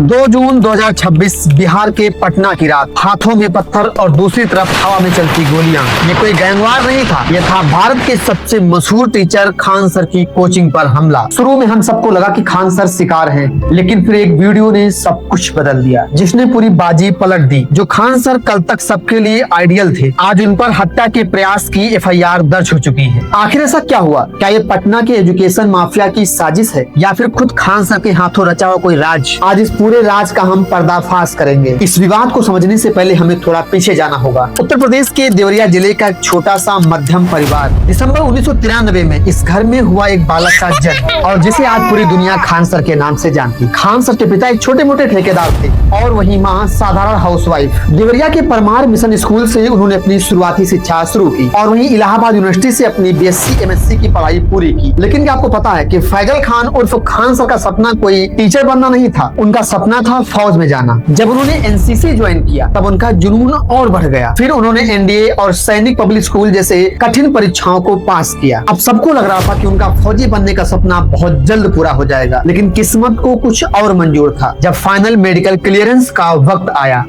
2 जून 2026 बिहार के पटना की रात। हाथों में पत्थर और दूसरी तरफ हवा में चलती गोलियां। ये कोई गैंगवार नहीं था, ये था भारत के सबसे मशहूर टीचर खान सर की कोचिंग पर हमला। शुरू में हम सबको लगा कि खान सर शिकार हैं, लेकिन फिर एक वीडियो ने सब कुछ बदल दिया, जिसने पूरी बाजी पलट दी। जो खान सर कल तक सबके लिए आइडियल थे, आज उन पर हत्या के प्रयास की FIR दर्ज हो चुकी है। आखिर ऐसा क्या हुआ? क्या ये पटना के एजुकेशन माफिया की साजिश है, या फिर खुद खान सर के हाथों रचा हुआ कोई राज? आज इस पूरे राज का हम पर्दाफाश करेंगे। इस विवाद को समझने से पहले हमें थोड़ा पीछे जाना होगा। उत्तर प्रदेश के देवरिया जिले का एक छोटा सा मध्यम परिवार, दिसंबर 1993 में इस घर में हुआ एक बालक का जन्म, और जिसे आज पूरी दुनिया खान सर के नाम से जानती। खान सर के पिता एक छोटे मोटे ठेकेदार थे और वहीं माँ साधारण हाउसवाइफ। देवरिया के परमार मिशन स्कूल से उन्होंने अपनी शुरुआती शिक्षा शुरू की और वहीं इलाहाबाद यूनिवर्सिटी से अपनी BSc MSc की पढ़ाई पूरी की। लेकिन क्या आपको पता है कि फैजल खान उर्फ खान सर का सपना कोई टीचर बनना नहीं था, उनका सपना था फौज में जाना। जब उन्होंने NCC ज्वाइन किया तब उनका जुनून और बढ़ गया। फिर उन्होंने NDA और सैनिक पब्लिक स्कूल जैसे कठिन परीक्षाओं को पास किया। अब सबको लग रहा था कि उनका फौजी बनने का सपना बहुत जल्द पूरा हो जाएगा, लेकिन किस्मत को कुछ और मंजूर था। जब फाइनल मेडिकल क्लियरेंस का वक्त आया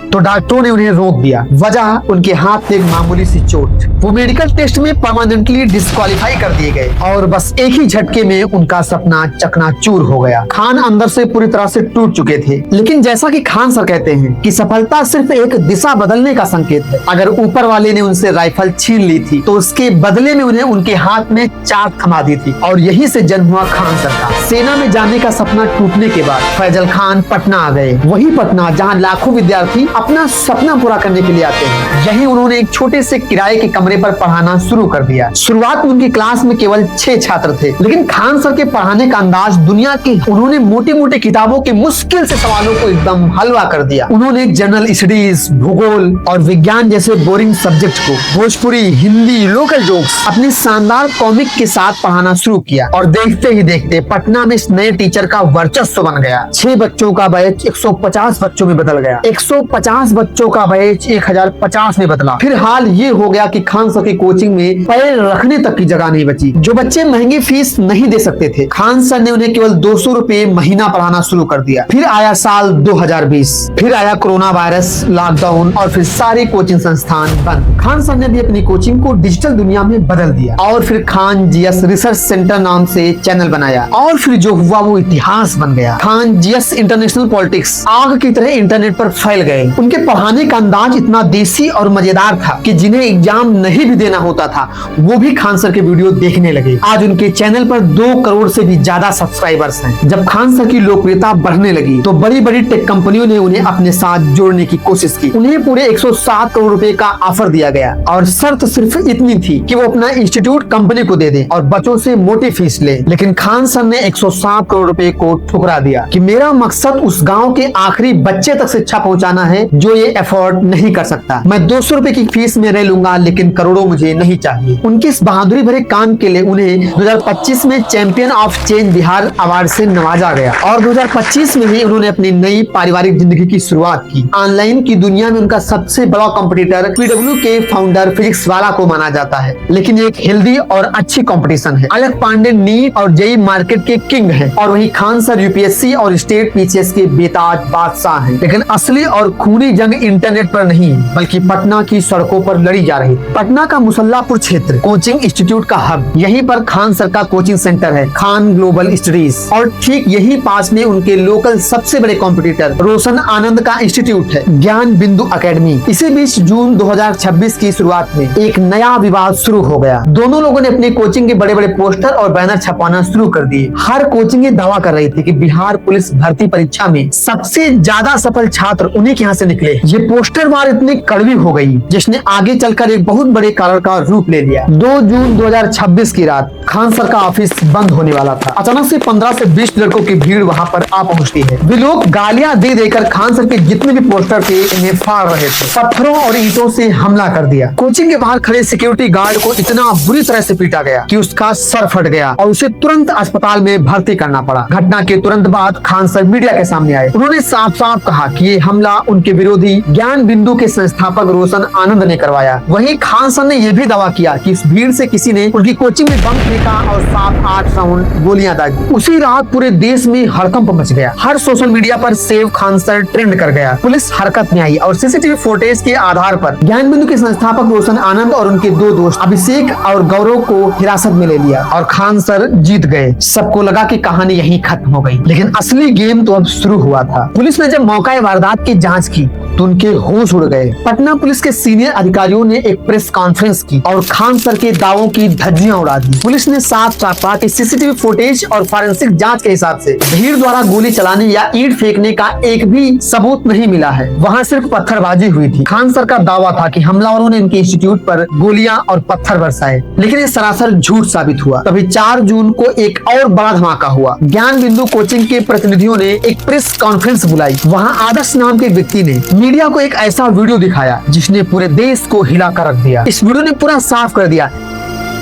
तो डॉक्टरों ने उन्हें रोक दिया। वजह उनके हाथ में एक मामूली सी चोट। वो मेडिकल टेस्ट में परमानेंटली डिस्क्वालीफाई कर दिए गए और बस एक ही झटके में उनका सपना चकनाचूर हो गया। खान अंदर से पूरी तरह से टूट चुके थे। लेकिन जैसा कि खान सर कहते हैं कि सफलता सिर्फ एक दिशा बदलने का संकेत है। अगर ऊपर वाले ने उनसे राइफल छीन ली थी तो उसके बदले में उन्हें उनके हाथ में चाक थमा दी थी, और यही से जन्म हुआ खान सर का। सेना में जाने का सपना टूटने के बाद फैजल खान पटना आ गए। वही पटना जहाँ लाखों विद्यार्थी अपना सपना पूरा करने के लिए आते हैं। यही उन्होंने एक छोटे से किराए के कमरे पर पढ़ाना शुरू कर दिया। शुरुआत में उनकी क्लास में केवल 6 छात्र थे, लेकिन खान सर के पढ़ाने का अंदाज दुनिया के, उन्होंने मोटे मोटे किताबों के मुश्किल से सवालों को एकदम हलवा कर दिया। उन्होंने जनरल स्टडीज, भूगोल और विज्ञान जैसे बोरिंग सब्जेक्ट को भोजपुरी, हिंदी, लोकल जोक्स, अपनी शानदार कॉमिक के साथ पढ़ाना शुरू किया। और देखते ही देखते पटना में इस नए टीचर का वर्चस्व बन गया। 6 बच्चों का बैच 150 बच्चों में बदल गया। 150 बच्चों का बैच 1050 में बदला। फिर हाल ये हो गया कि खान सर की कोचिंग में पैर रखने तक की जगह नहीं बची। जो बच्चे महंगी फीस नहीं दे सकते थे, खान सर ने उन्हें केवल 200 रुपए महीना पढ़ाना शुरू कर दिया। फिर आया साल 2020, फिर आया कोरोना वायरस, लॉकडाउन, और फिर सारे कोचिंग संस्थान बंद। खान सर ने भी अपनी कोचिंग को डिजिटल दुनिया में बदल दिया और फिर खान GS रिसर्च सेंटर नाम से चैनल बनाया, और फिर जो हुआ वो इतिहास बन गया। खान GS इंटरनेशनल पॉलिटिक्स आग की तरह इंटरनेट पर फैल गए। उनके पढ़ाने का अंदाज इतना देसी और मजेदार था कि जिन्हें एग्जाम नहीं भी देना होता था वो भी खान सर के वीडियो देखने लगे। आज उनके चैनल पर 2 करोड़ से भी ज्यादा सब्सक्राइबर्स हैं। जब खान सर की लोकप्रियता बढ़ने लगी तो बड़ी बड़ी टेक कंपनियों ने उन्हें अपने साथ जोड़ने की कोशिश की। उन्हें पूरे 107 करोड़ रुपए का ऑफर दिया गया और शर्त सिर्फ इतनी थी कि वो अपना इंस्टीट्यूट कंपनी को दे दे और बच्चों से मोटी फीस ले। लेकिन खान सर ने 107 करोड़ रुपए को ठुकरा दिया कि मेरा मकसद उस गाँव के आखिरी बच्चे तक शिक्षा पहुँचाना है जो ये अफोर्ड नहीं कर सकता। मैं 200 रुपए की फीस में रह लूंगा, लेकिन करोड़ों मुझे नहीं चाहिए। उनके इस बहादुरी भरे काम के लिए उन्हें 2025 में champion of change Bihar award से नवाजा गया और 2025 में ही उन्होंने अपनी नई पारिवारिक जिंदगी की शुरुआत की। ऑनलाइन की दुनिया में उनका सबसे बड़ा कंपटीटर PW के फाउंडर फिजिक्स वाला को माना जाता है, लेकिन एक हेल्दी और अच्छी कंपटीशन है। अलक पांडे नीट और JEE मार्केट के किंग हैं और वही खान सर UPSC और स्टेट PCS के बेताज बादशाह हैं। लेकिन असली और खूनी जंग इंटरनेट पर नहीं बल्कि पटना की सड़कों पर लड़ी जा रही। पटना का मुसल्लापुर क्षेत्र कोचिंग इंस्टीट्यूट का हब, यहीं पर खान सर का कोचिंग सेंटर है, खान ग्लोबल स्टडीज, और ठीक यही पास में उनके लोकल सबसे बड़े कॉम्पिटिटर रोशन आनंद का इंस्टीट्यूट है, ज्ञान बिंदु एकेडमी। इसी बीच जून 2026 की शुरुआत में एक नया विवाद शुरू हो गया। दोनों लोगों ने अपनी कोचिंग के बड़े बड़े पोस्टर और बैनर छपाना शुरू कर दिए। हर कोचिंग ये दावा कर रही थी कि बिहार पुलिस भर्ती परीक्षा में सबसे ज्यादा सफल छात्र उन्हीं के यहाँ से निकले। ये पोस्टर मार इतनी कड़वी हो गई जिसने आगे चलकर एक बहुत बड़े कारण का रूप ले लिया। 2 जून 2026 की रात खान सर का ऑफिस बंद होने वाला था। अचानक से 15 से 20 लड़कों की भीड़ वहाँ पर आ पहुँचती है। वे लोग गालियां दे देकर खान सर के जितने भी पोस्टर थे इन्हें फाड़ रहे थे। पत्थरों और ईंटों से हमला कर दिया। कोचिंग के बाहर खड़े सिक्योरिटी गार्ड को इतना बुरी तरह से पीटा गया कि उसका सर फट गया और उसे तुरंत अस्पताल में भर्ती करना पड़ा। घटना के तुरंत बाद खान सर मीडिया के सामने आए। उन्होंने साफ कहा कि ये हमला उनके विरोधी ज्ञान बिंदु के संस्थापक रोशन आनंद ने करवाया। वहीं खान खान सर ने यह भी दावा किया कि इस भीड़ से किसी ने उनकी कोचिंग में बम फेंका और 7-8 राउंड गोलियां दागी। उसी रात पूरे देश में हड़कंप मच गया। हर सोशल मीडिया पर सेव खान सर ट्रेंड कर गया। पुलिस हरकत में आई और सीसीटीवी फुटेज के आधार पर ज्ञान बिंदु के संस्थापक रोशन आनंद और उनके 2 दोस्त अभिषेक और गौरव को हिरासत में ले लिया और खान सर जीत गए। सबको लगा कि कहानी यहीं खत्म हो गई, लेकिन असली गेम तो अब शुरू हुआ था। पुलिस ने जब मौका वारदात की जांच की तो उनके होश उड़ गए। पटना पुलिस के सीनियर अधिकारियों ने एक प्रेस कॉन्फ्रेंस की और खान सर के दावों की धज्जियां उड़ा दी। पुलिस ने साफ पाया कि सीसीटीवी फुटेज और फॉरेंसिक जांच के हिसाब से भीड़ द्वारा गोली चलाने या ईंट फेंकने का एक भी सबूत नहीं मिला है। वहां सिर्फ पत्थरबाजी हुई थी। खान सर का दावा था कि हमलावरों ने इनके इंस्टीट्यूट पर गोलियां और पत्थर बरसाए, लेकिन ये सरासर झूठ साबित हुआ। तभी 4 जून को एक और बड़ा धमाका हुआ। ज्ञान बिंदु कोचिंग के प्रतिनिधियों ने एक प्रेस कॉन्फ्रेंस बुलाई। वहां आदर्श नाम के व्यक्ति ने मीडिया को एक ऐसा वीडियो दिखाया जिसने पूरे देश को हिला कर रख दिया। इस वीडियो ने पूरा साफ कर दिया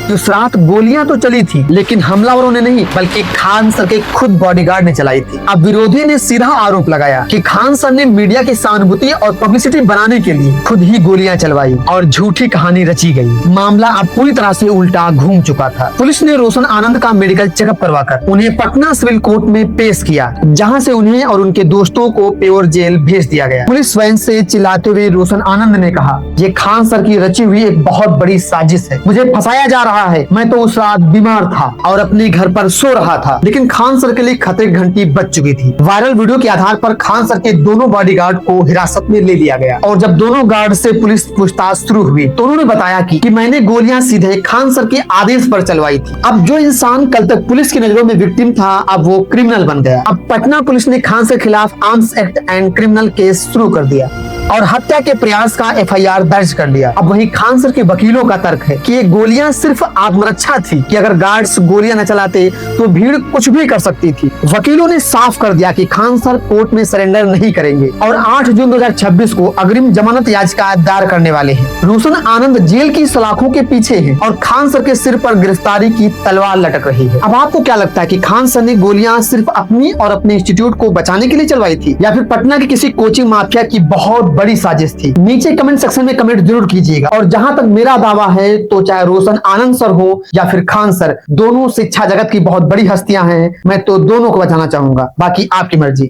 कि उस रात गोलियां तो चली थी, लेकिन हमलावरों ने नहीं बल्कि खान सर के खुद बॉडीगार्ड ने चलाई थी। अब विरोधी ने सीधा आरोप लगाया कि खान सर ने मीडिया की सहानुभूति और पब्लिसिटी बनाने के लिए खुद ही गोलियां चलवाई और झूठी कहानी रची गई। मामला अब पूरी तरह से उल्टा घूम चुका था। पुलिस ने रोशन आनंद का मेडिकल चेकअप करवाकर उन्हें पटना सिविल कोर्ट में पेश किया, जहाँ से उन्हें और उनके दोस्तों को प्योर जेल भेज दिया गया। पुलिस वैन से चिल्लाते हुए रोशन आनंद ने कहा, ये खान सर की रची हुई एक बहुत बड़ी साजिश है। मुझे फंसाया जा रहा है। मैं तो उस रात बीमार था और अपने घर पर सो रहा था, लेकिन खान सर के लिए खतरे की घंटी बज चुकी थी। वायरल वीडियो के आधार पर खान सर के दोनों बॉडीगार्ड को हिरासत में ले लिया गया और जब दोनों गार्ड से पुलिस पूछताछ शुरू हुई तो उन्होंने बताया कि मैंने गोलियां सीधे खान सर के आदेश पर चलवाई थी। अब जो इंसान कल तक पुलिस की नजरों में विक्टिम था, अब वो क्रिमिनल बन गया। अब पटना पुलिस ने खान सर के खिलाफ arms act and criminal case शुरू कर दिया और हत्या के प्रयास का FIR दर्ज कर लिया। अब वही खान सर के वकीलों का तर्क है कि ये गोलियां सिर्फ आत्मरक्षा थी, कि अगर गार्ड्स गोलियां न चलाते तो भीड़ कुछ भी कर सकती थी। वकीलों ने साफ कर दिया कि खान सर कोर्ट में सरेंडर नहीं करेंगे और 8 जून 2026 को अग्रिम जमानत याचिका दायर करने वाले हैं। रोशन आनंद जेल की सलाखों के पीछे है और खान सर के सिर पर गिरफ्तारी की तलवार लटक रही है। अब आपको क्या लगता है कि खान सर ने गोलियां सिर्फ अपनी और अपने इंस्टीट्यूट को बचाने के लिए चलवाई थी या फिर पटना के किसी कोचिंग माफिया की बहुत बड़ी साजिश थी? नीचे कमेंट सेक्शन में कमेंट जरूर कीजिएगा। और जहां तक मेरा दावा है तो चाहे रोशन आनंद सर हो या फिर खान सर, दोनों शिक्षा जगत की बहुत बड़ी हस्तियां हैं। मैं तो दोनों को बचाना चाहूंगा, बाकी आपकी मर्जी।